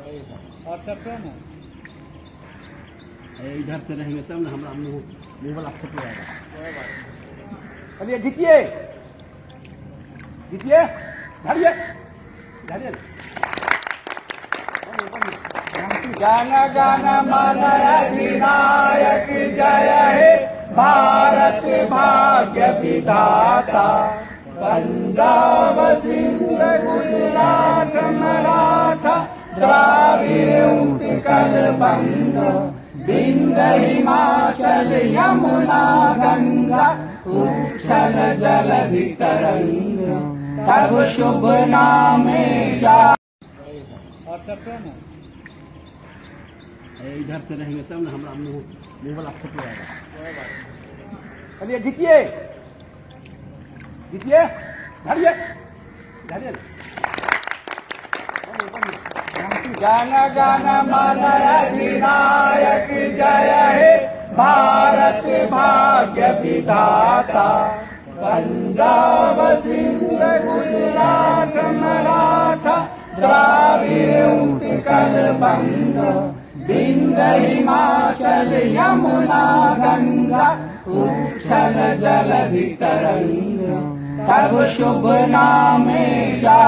और सब कौन है? इधर से रहेंगे तब ना हमारा मुंह वाला फोटो आएगा। अरे खींचिए खींचिए धरिए धरिए जन गण मन अधिनायक जय हे भारत भाग्य विधाता पंजाब सिंध गुजरात मराठा द्राविड़ उत्कल बंग विंध्य हिमाचल यमुना गंगा उच्छल जलधि तरंग तब शुभ नामे जा। और सब कौन है? इधर से रहेंगे तब ना हमारा मुंह वाला फोटो आएगा। अरे खींचिए खींचिए धरिए धरिए जन गण मन अधिनायक जय हे भारत भाग्य विधाता पंजाब सिंध गुजरात मराठा द्राविड़ उत्कल बंग विंध्य हिमाचल यमुना गंगा उच्छल जलधि तरंग तब शुभ नामे जा।